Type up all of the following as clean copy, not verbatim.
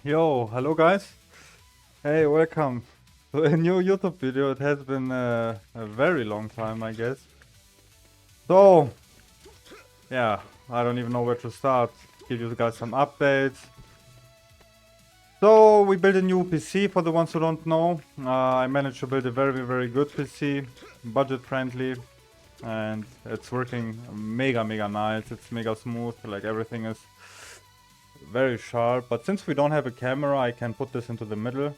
Yo, hello guys. Hey, welcome to a new YouTube video. It has been a very long time, I guess. So, yeah, I don't even know where to start. Give you guys some updates. So, we built a new PC for the ones who don't know. I managed to build a very good PC, budget friendly, and it's working mega nice. It's mega smooth, like everything is very sharp. But since we don't have a camera, I can put this into the middle.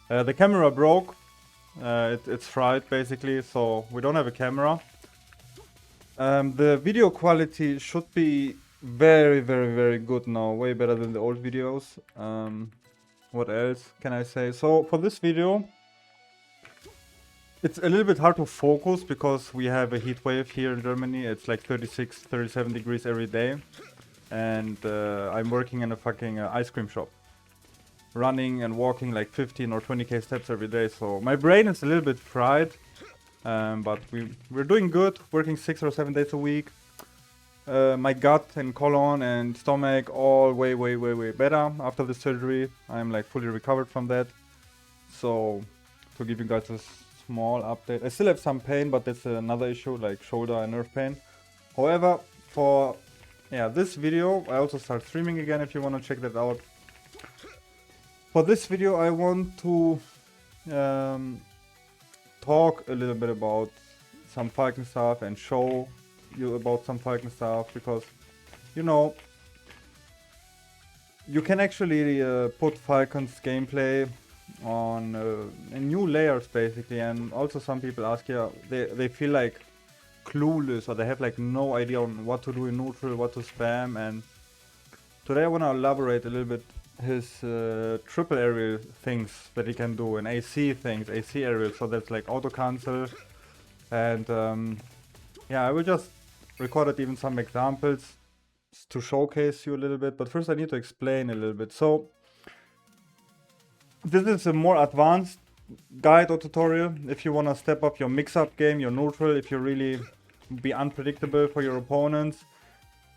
The camera broke. It's fried basically, so we don't have a camera. The video quality should be very good now, way better than the old videos. What else can I say? So for this video, it's a little bit hard to focus because we have a heat wave here in Germany. It's like 36, 37 degrees every day. And I'm working in a fucking ice cream shop. Running and walking like 15 or 20k steps every day. So my brain is a little bit fried. But we're doing good, working 6 or 7 days a week. My gut and colon and stomach all way better after the surgery. I'm like fully recovered from that. So to give you guys a small update, I still have some pain, but that's another issue, like shoulder and nerve pain. However, for this video, I also start streaming again if you want to check that out. For this video, I want to talk a little bit about some Falcon stuff and show you about some Falcon stuff, because you know, you can actually put Falcon's gameplay on in new layers basically. And also some people ask, they feel like clueless, or they have like no idea on what to do in neutral, what to spam. And today I want to elaborate a little bit his triple aerial things that he can do, and AC things, AC aerial. So that's like auto cancel. And I will just recorded even some examples to showcase you a little bit, but first I need to explain a little bit. So this is a more advanced guide or tutorial if you want to step up your mix-up game, your neutral, if you really be unpredictable for your opponents.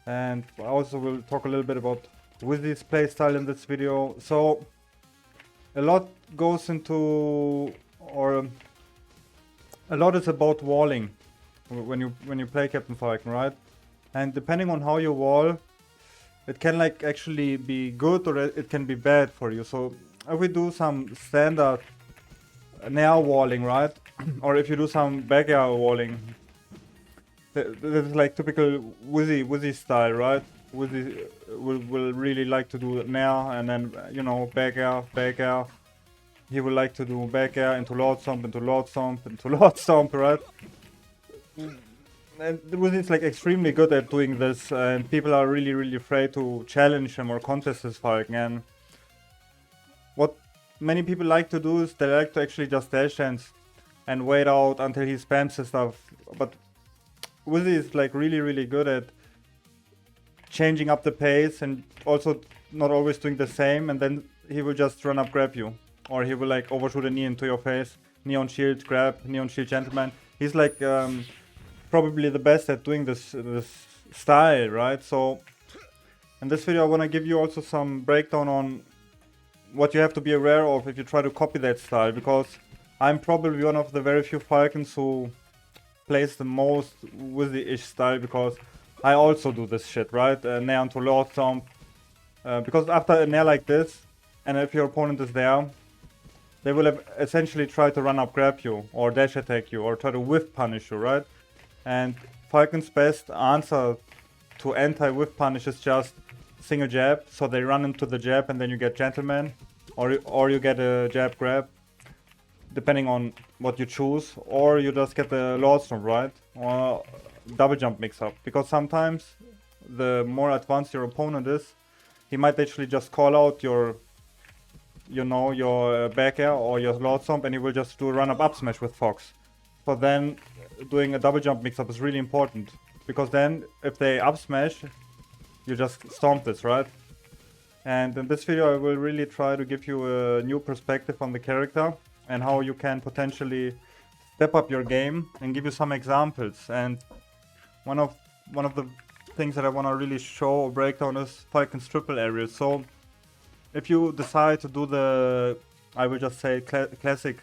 And I also will talk a little bit about Wizzy's playstyle in this video. So a lot goes into, or a lot is about walling when you play Captain Falcon, right? And depending on how you wall, it can like actually be good or it can be bad for you. So if we do some standard nair walling, right? Or if you do some back air walling, this is like typical Wizzy style, right? Wizzy will really like to do nair and then, you know, back air. He will like to do back air into Lord Stomp, into Lord Stomp, into Lord Stomp, right? And Wizzy is like extremely good at doing this, and people are really afraid to challenge him or contest his Falcon. And what many people like to do is they like to actually just dash dance and wait out until he spams his stuff. But Wizzy is like really good at changing up the pace and also not always doing the same, and then he will just run up grab you, or he will like overshoot a knee into your face, neon shield grab, neon shield gentleman. He's like probably the best at doing this style, right? So in this video I want to give you also some breakdown on what you have to be aware of if you try to copy that style, because I'm probably one of the very few Falcons who plays the most Wizzy-ish style, because I also do this shit, right? Nair into Lord Stomp, because after a nair like this, and if your opponent is there, they will have essentially try to run up grab you, or dash attack you, or try to whiff punish you, right? And Falcon's best answer to anti-whiff punish is just single jab, so they run into the jab and then you get gentleman, or you get a jab grab, depending on what you choose, or you just get the Lord Stomp, right? Or double jump mix up, because sometimes the more advanced your opponent is, he might actually just call out your, you know, your back air or your Lord Stomp, and he will just do a run up smash with Fox. So then doing a double jump mix up is really important, because then if they up smash, you just stomp this, right? And in this video I will really try to give you a new perspective on the character and how you can potentially step up your game and give you some examples. And one of the things that I want to really show or break down is Falcon's triple aerial. So if you decide to do the, I will just say classic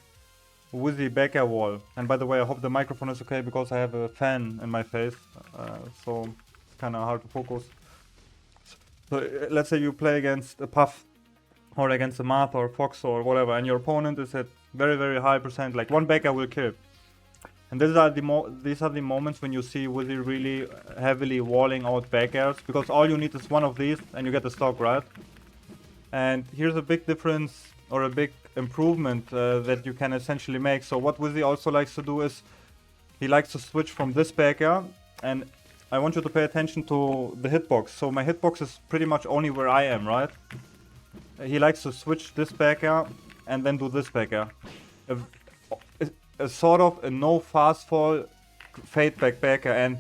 woozy back air wall. And by the way, I hope the microphone is okay because I have a fan in my face, so it's kind of hard to focus. So let's say you play against a Puff or against a Math or Fox or whatever, and your opponent is at very, very high percent, like one back air will kill. And these are the moments when you see Wizzy really heavily walling out back airs, because all you need is one of these and you get the stock, right? And here's a big difference, or a big improvement that you can essentially make. So what Wizzy also likes to do is, he likes to switch from this back air, and I want you to pay attention to the hitbox. So my hitbox is pretty much only where I am, right? He likes to switch this back air and then do this back air. A sort of a no fast fall fade back air, and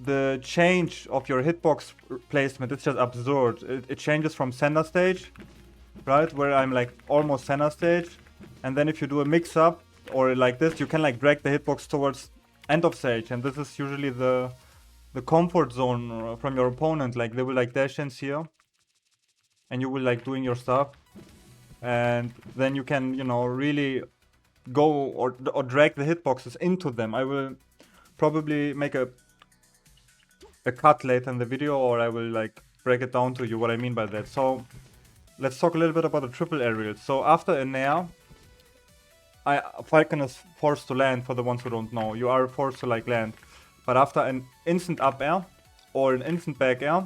the change of your hitbox placement is just absurd. It changes from center stage, right, where I'm like almost center stage, and then if you do a mix up or like this, you can like drag the hitbox towards end of stage, and this is usually the comfort zone from your opponent. Like they will like dash ins here, and you will like doing your stuff, and then you can, you know, really go or drag the hitboxes into them. I will probably make a cut later in the video, or I will like break it down to you what I mean by that. So let's talk a little bit about the triple aerial. So after a nair, Falcon is forced to land. For the ones who don't know, you are forced to like land, but after an instant up air or an instant back air,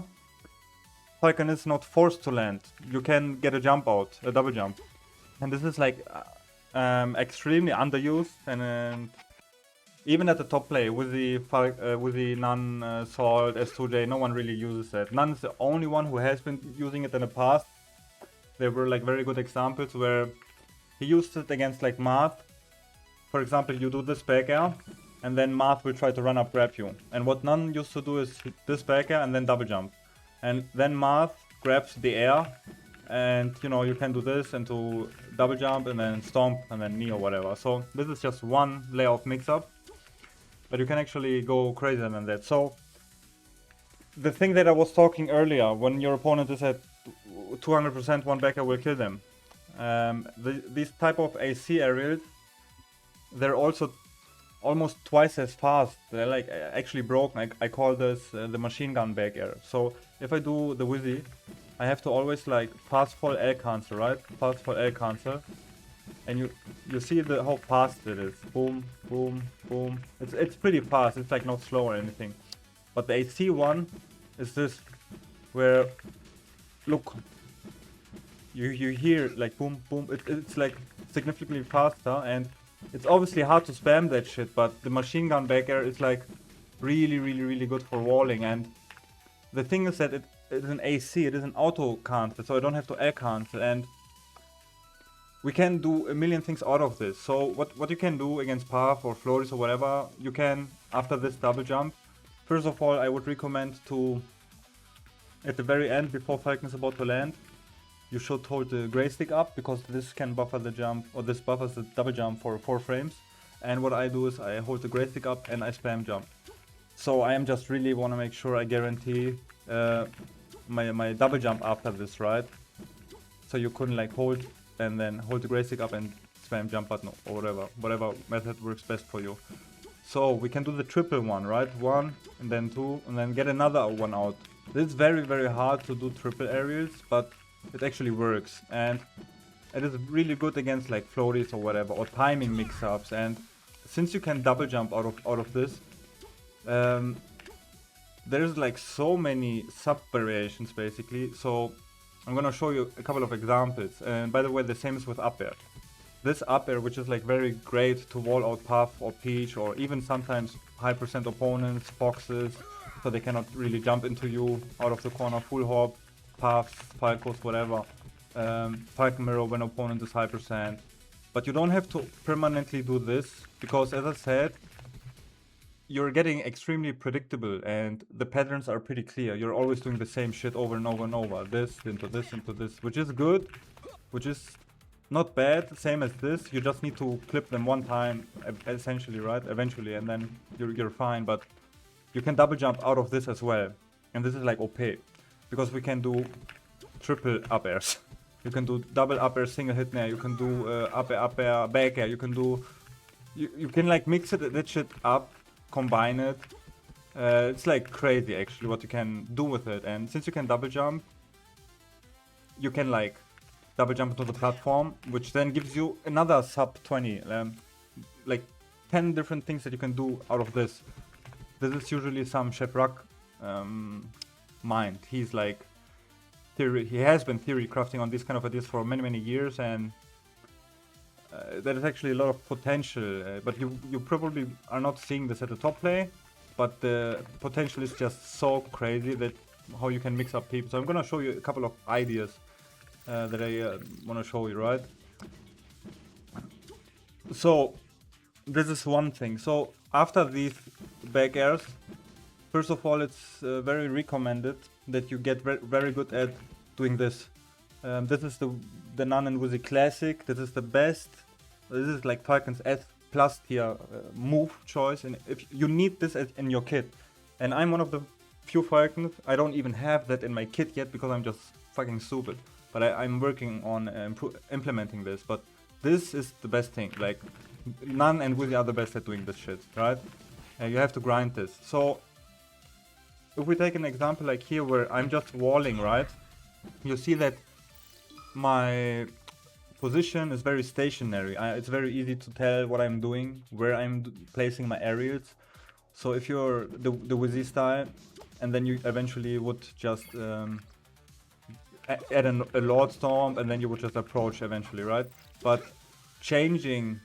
Falcon is not forced to land. You can get a jump out, a double jump, and this is like extremely underused, and even at the top play with the Nun, Salt, S2J, no one really uses that. Nun is the only one who has been using it in the past. There were like very good examples where he used it against like Math. For example, you do this back air, and then Math will try to run up grab you. And what Nun used to do is this back air and then double jump. And then Math grabs the air, and you know, you can do this into double jump and then stomp and then knee or whatever. So this is just one layer of mix up, but you can actually go crazier than that. So the thing that I was talking earlier, when your opponent is at 200%, one backer will kill them. These type of AC aerials, they're also almost twice as fast. They're like actually broken. I call this the machine gun back air. So if I do the Wizzy, I have to always like fast fall L cancel, right? Fast fall L cancel, and you see how fast it is. Boom, boom, boom. It's pretty fast. It's like not slow or anything. But the AC one is this, where look, you hear like boom, boom. It's like significantly faster, and it's obviously hard to spam that shit. But the machine gun back air is like really, really, really good for walling. And the thing is that it is an AC, it is an auto cancel, so I don't have to L cancel, and we can do a million things out of this. So what you can do against Path or Floris or whatever, you can, after this double jump, first of all, I would recommend to, at the very end, before Falcon is about to land, you should hold the gray stick up, because this can buffer the jump, or this buffers the double jump for 4 frames. And what I do is I hold the gray stick up and I spam jump. So I am just really want to make sure I guarantee my double jump after this, right? So you couldn't like hold and then hold the gray stick up and spam jump button or whatever method works best for you. So we can do the triple one, right? 1 and then 2 and then get another one out. This is very, very hard to do triple aerials, but it actually works, and it is really good against like floaties or whatever, or timing mix-ups. And since you can double jump out of this, there's like so many sub variations basically. So I'm gonna show you a couple of examples. And by the way, the same is with up air. This up air, which is like very great to wall out Puff or Peach, or even sometimes high percent opponents, Foxes, so they cannot really jump into you out of the corner, full hop, Puffs, Falcos, whatever. Falcon mirror when opponent is high percent. But you don't have to permanently do this, because as I said, you're getting extremely predictable and the patterns are pretty clear. You're always doing the same shit over and over and over. This into this into this, which is good, which is not bad, same as this. You just need to clip them one time, essentially, right? Eventually, and then you're fine. But you can double jump out of this as well. And this is like OP, because we can do triple up airs. You can do double up air, single hit nair. You can do up air, back air. You can do, you can like mix it, that shit up, combine it. It's like crazy actually what you can do with it. And since you can double jump, you can like double jump into the platform, which then gives you another sub 20, like 10 different things that you can do out of this. This is usually some Chef Ruck mind. He's like he has been theory crafting on these kind of ideas for many years, and there is actually a lot of potential, but you probably are not seeing this at the top play, but the potential is just so crazy that how you can mix up people. So I'm gonna show you a couple of ideas that I want to show you, right? So this is one thing. So after these back airs, first of all, it's very recommended that you get very good at doing this. This is the Nun and Woozy Classic. This is the best. This is like Falcon's S plus tier move choice, and if you need this in your kit. And I'm one of the few Falcons. I don't even have that in my kit yet because I'm just fucking stupid. But I'm working on implementing this. But this is the best thing. Like Nun and Woozy are the best at doing this shit, right? You have to grind this. So if we take an example like here where I'm just walling, right? You see that my position is very stationary. It's very easy to tell what I'm doing, where I'm placing my aerials. So if you're the Wizzy style, and then you eventually would just add a Lord Storm, and then you would just approach eventually, right? But changing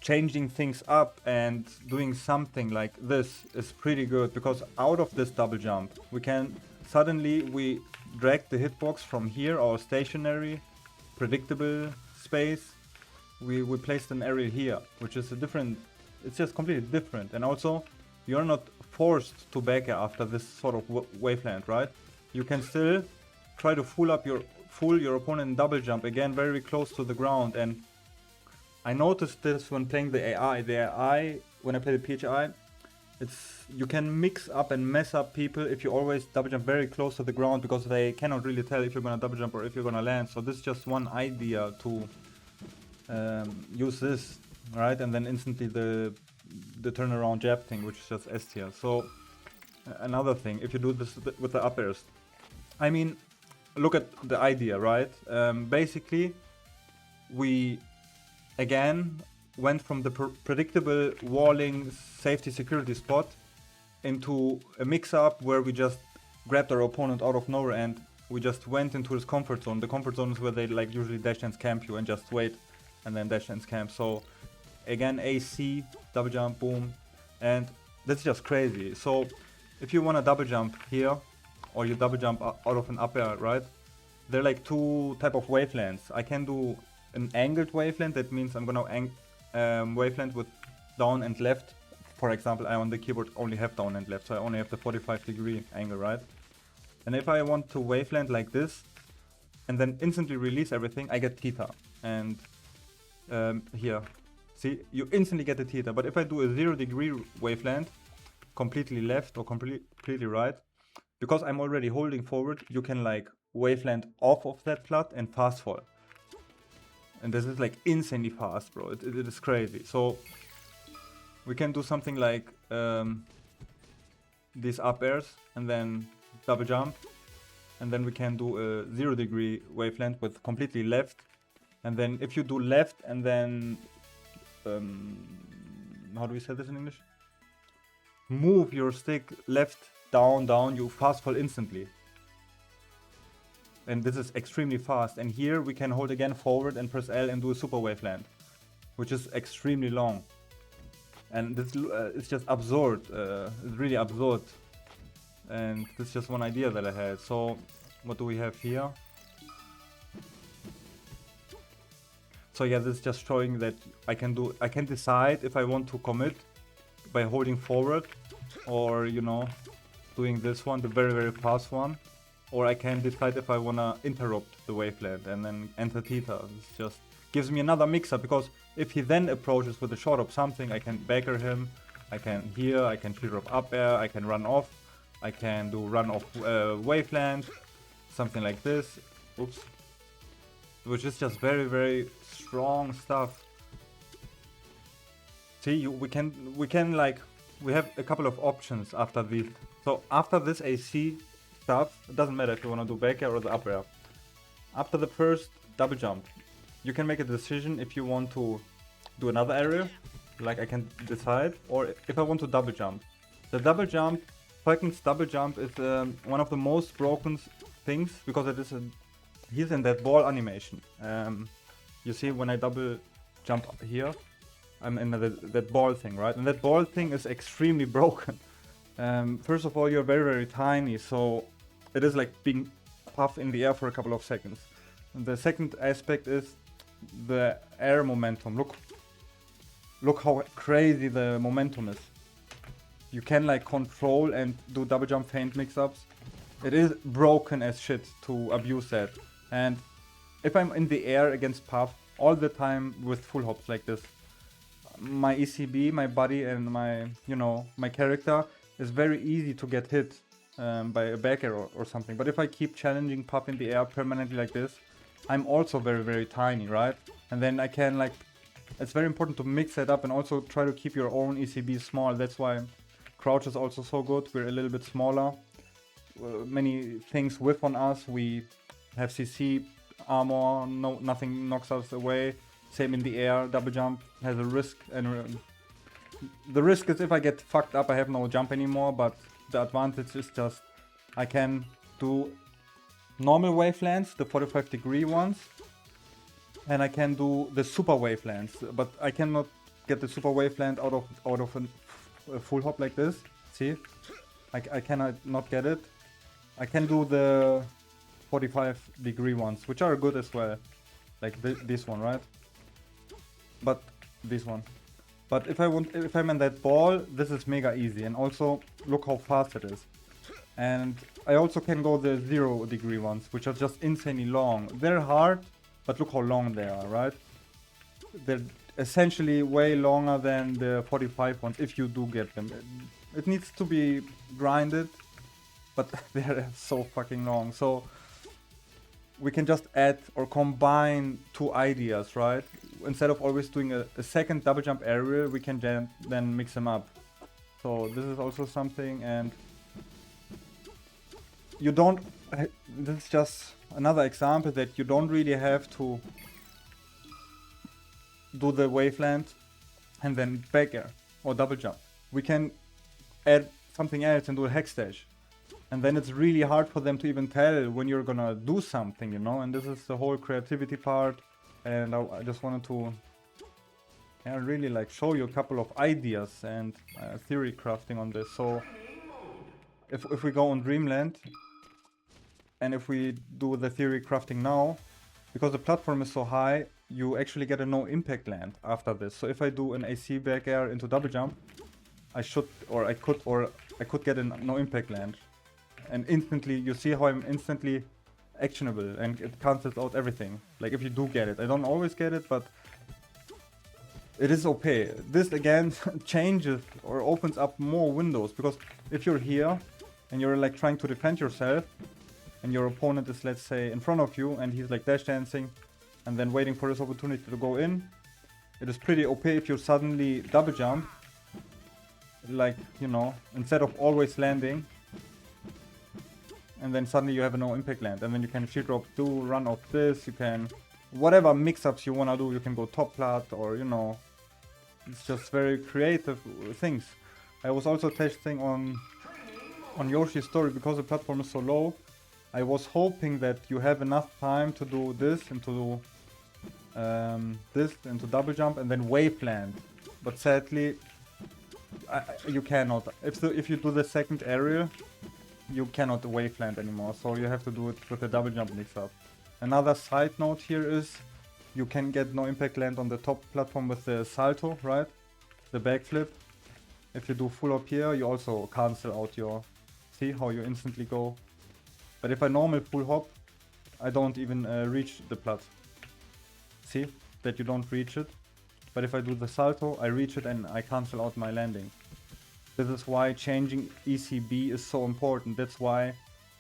things up and doing something like this is pretty good, because out of this double jump we can suddenly drag the hitbox from here, our stationary predictable space. We placed an area here, which is a different, it's just completely different. And also you're not forced to back air after this sort of waveland, right? You can still try to fool your opponent in double jump, again very close to the ground. And I noticed this when playing the AI. The AI, when I play the PHI, you can mix up and mess up people if you always double jump very close to the ground, because they cannot really tell if you're gonna double jump or if you're gonna land. So this is just one idea to use this, right? And then instantly the turnaround jab thing, which is just S tier. So another thing, if you do this with the up airs, I mean, look at the idea, right? Basically, we again went from the predictable walling safety security spot into a mix-up where we just grabbed our opponent out of nowhere and we just went into his comfort zone. The comfort zone is where they like usually dash dance camp you and just wait and then dash dance camp. So again, AC, double jump, boom, and that's just crazy. So if you want to double jump here, or you double jump out of an up air, right? There are like two type of wavelands. I can do an angled waveland. That means I'm gonna waveland with down and left. For example, I on the keyboard only have down and left, so I only have the 45-degree angle, right? And if I want to waveland like this and then instantly release everything, I get theta. And here, see, you instantly get the theta. But if I do a 0-degree waveland, completely left or completely right, because I'm already holding forward, you can like waveland off of that plat and fast fall. And this is like insanely fast, bro. It is crazy. So we can do something like these up airs and then double jump. And then we can do a 0-degree waveland with completely left. And then if you do left and then, how do we say this in English? Move your stick left, down, down, you fast fall instantly. And this is extremely fast. And here we can hold again forward and press L and do a super waveland, which is extremely long. And this it's just absurd. It's really absurd. And this is just one idea that I had. So what do we have here? So yeah, this is just showing that I can decide if I want to commit by holding forward, or you know, doing this one, the very fast one. Or I can decide if I wanna interrupt the waveland and then enter theta. This just gives me another mix-up, because if he then approaches with a short of something, I can backer him, I can here, I can clear up air, I can run off, I can do run off waveland. something like this. Oops. Which is just very, very strong stuff. See, we can like, we have a couple of options after this. So after this AC stuff, it doesn't matter if you want to do back air or the up air. After the first double jump, you can make a decision if you want to do another area, like I can decide, or if I want to double jump. The double jump, Falcon's double jump is one of the most broken things, because it is he's in that ball animation. You see when I double jump here, I'm in that ball thing, right? And that ball thing is extremely broken. First of all, you're very, very tiny, so it is like being puffed in the air for a couple of seconds. And the second aspect is the air momentum. Look how crazy the momentum is. You can like control and do double jump feint mix-ups. It is broken as shit to abuse that. And if I'm in the air against puff all the time with full hops like this, my ECB, my body, and my, you know, my character is very easy to get hit by a back air or something. But if I keep challenging puff in the air permanently like this, I'm also very, very tiny, right? And then I can like, it's very important to mix that up and also try to keep your own ECB small. That's why crouch is also so good. We're a little bit smaller. Many things whiff on us. We have CC armor, nothing knocks us away. Same in the air, double jump has a risk, and the risk is if I get fucked up I have no jump anymore, but the advantage is just I can do normal wavelands, the 45-degree ones, and I can do the super wavelands, but I cannot get the super waveland out of a full hop like this. See, I cannot not get it. I can do the 45-degree ones, which are good as well, like this one, right? But this one. But if I'm in that ball, this is mega easy, and also look how fast it is. And I also can go the 0-degree ones, which are just insanely long. They're hard, but look how long they are, right? They're essentially way longer than the 45 ones, if you do get them. It needs to be grinded, but they're so fucking long. So we can just add or combine two ideas, right? Instead of always doing a second double jump aerial, we can then mix them up. So this is also something, and you don't, this is just another example that you don't really have to do the waveland and then back air or double jump. We can add something else and do a hex dash. And then it's really hard for them to even tell when you're gonna do something, you know? And this is the whole creativity part. And I just wanted to really like show you a couple of ideas and theory crafting on this. So if we go on Dreamland, and if we do the theory crafting now, because the platform is so high, you actually get a no impact land after this. So if I do an AC back air into double jump, I could get a no impact land. And instantly, you see how I'm instantly actionable, and it cancels out everything. Like if you do get it, I don't always get it, but it is OP. This again changes or opens up more windows, because if you're here and you're like trying to defend yourself, and your opponent is, let's say, in front of you, and he's like dash dancing and then waiting for his opportunity to go in, it is pretty OP if you suddenly double jump, like, you know, instead of always landing, and then suddenly you have a no impact land, and then you can shield drop, run off this, you can, whatever mix-ups you wanna do, you can go top plat, or, you know, it's just very creative things. I was also testing on Yoshi's story, because the platform is so low. I was hoping that you have enough time to do this and to do this and to double jump and then waveland, but sadly you cannot. If you do the second area, you cannot waveland anymore, so you have to do it with a double jump mix up. Another side note here is you can get no impact land on the top platform with the salto, right? The backflip. If you do full up here, you also cancel out your, see how you instantly go. But if I normal full hop, I don't even reach the plat. See that you don't reach it. But if I do the salto, I reach it and I cancel out my landing. This is why changing ECB is so important. That's why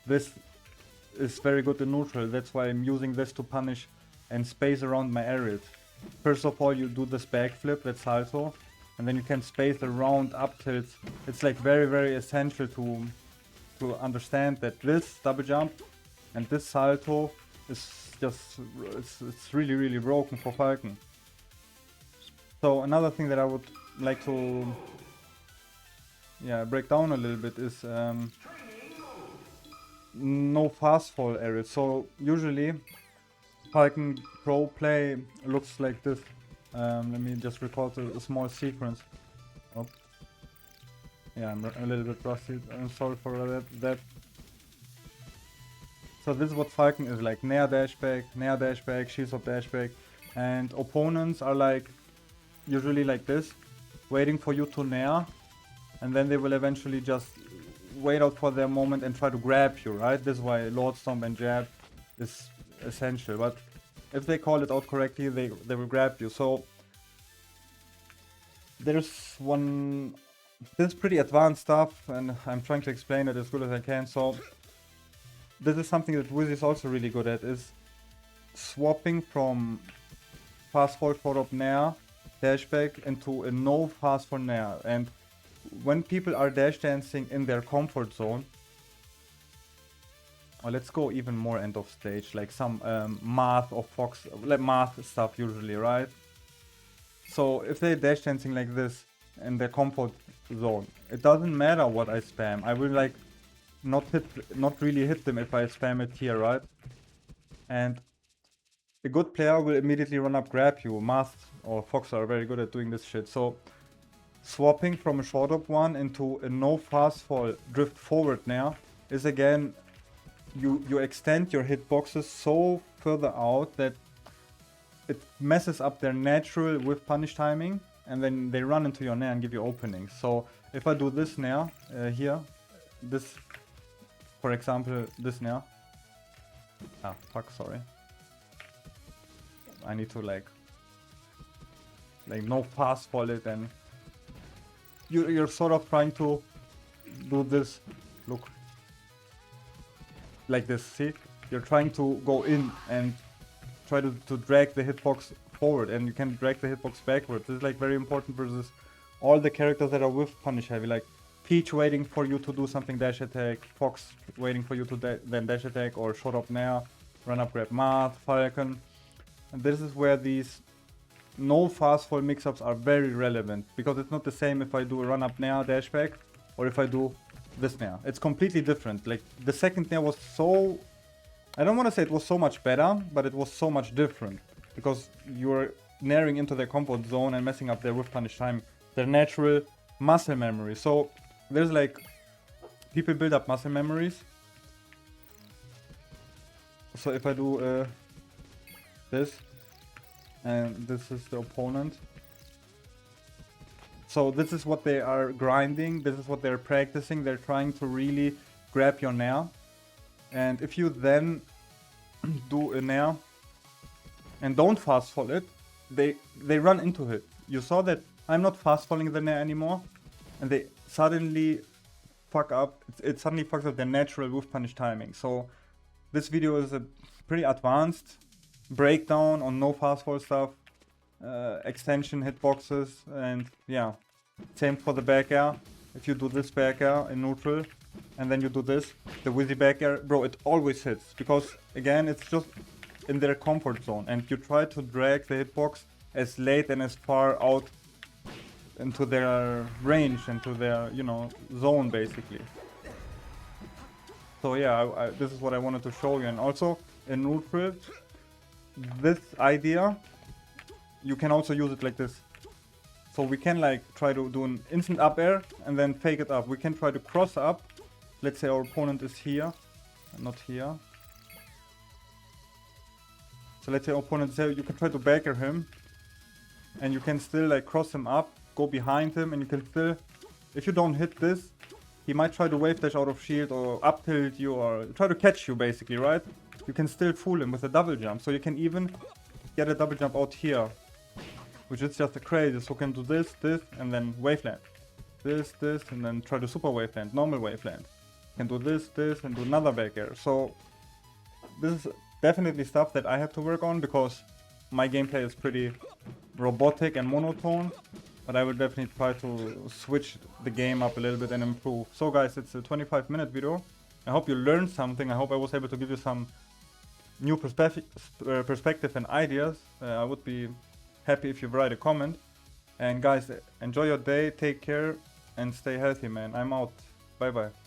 this is very good in neutral. That's why I'm using this to punish and space around my aerials. First of all, you do this backflip, that's salto, and then you can space around up tilts. It's like very, very essential to understand that this double jump and this salto is just, it's really, really broken for Falcon. So another thing that I would like to break down a little bit is no fast fall areas. So usually Falcon Pro play looks like this. Let me just record a small sequence. Oh. Yeah, I'm a little bit rusty. I'm sorry for that. So this is what Falcon is like: nair dash back, shield swap dash back, and opponents are like usually like this, waiting for you to nair, and then they will eventually just wait out for their moment and try to grab you, right? This is why Lord Stomp and jab is essential. But if they call it out correctly, they will grab you. So there's one. This is pretty advanced stuff, and I'm trying to explain it as good as I can. So this is something that Wiz is also really good at, is swapping from fast fall short up nair dash back into a no fast fall nair. And when people are dash dancing in their comfort zone, or let's go even more end of stage, like some math or fox, like math stuff usually, right? So if they're dash dancing like this in their comfort zone, it doesn't matter what I spam. I will like not really hit them if I spam it here, right? And a good player will immediately run up, grab you. Math or fox are very good at doing this shit. So swapping from a short up one into a no fast fall drift forward now is again, you extend your hitboxes so further out that it messes up their natural with punish timing, and then they run into your nair and give you openings. So if I do this nair here, this, for example, this nair. Ah, fuck, sorry. I need to like no fast fall it, and you're sort of trying to do this, look, like this, see? You're trying to go in and try to drag the hitbox forward, and you can drag the hitbox backwards. This is like very important versus all the characters that are with punish heavy, like Peach waiting for you to do something dash attack, Fox waiting for you to then dash attack, or short up nair, run up grab math, Falcon. And this is where these no fast fall mix-ups are very relevant, because it's not the same if I do a run up nair dash back or if I do this nair. It's completely different. Like the second nair was so, I don't want to say it was so much better, but it was so much different, because you're nairing into their comfort zone and messing up their whiff punish time, their natural muscle memory. So there's like, people build up muscle memories. So if I do this, and this is the opponent. So this is what they are grinding, this is what they're practicing, they're trying to really grab your nair. And if you then do a nair and don't fast fall it, they run into it. You saw that I'm not fast falling the nair anymore, and they suddenly fuck up, it suddenly fucks up their natural whiff punish timing. So this video is a pretty advanced breakdown on no fast fall stuff, extension hitboxes, and yeah, same for the back air. If you do this back air in neutral and then you do this, the whizzy back air, bro, it always hits, because again, it's just in their comfort zone, and you try to drag the hitbox as late and as far out into their range, into their, you know, zone basically. So yeah, this is what I wanted to show you. And also in neutral, this idea, you can also use it like this. So we can like try to do an instant up air and then fake it up. We can try to cross up. Let's say our opponent is here, not here. So let's say our opponent is here, you can try to back air him, and you can still like cross him up, go behind him, and you can still, if you don't hit this, he might try to wave dash out of shield or up tilt you or try to catch you basically, right? You can still fool him with a double jump. So you can even get a double jump out here, which is just a crazy. So you can do this, and then waveland. This, and then try to super waveland, normal waveland. You can do this, and do another back air. So this is definitely stuff that I have to work on because my gameplay is pretty robotic and monotone. But I will definitely try to switch the game up a little bit and improve. So guys, it's a 25-minute video. I hope you learned something. I hope I was able to give you some new perspective and ideas. I would be happy if you write a comment. And guys, enjoy your day, take care, and stay healthy, man. I'm out. Bye bye.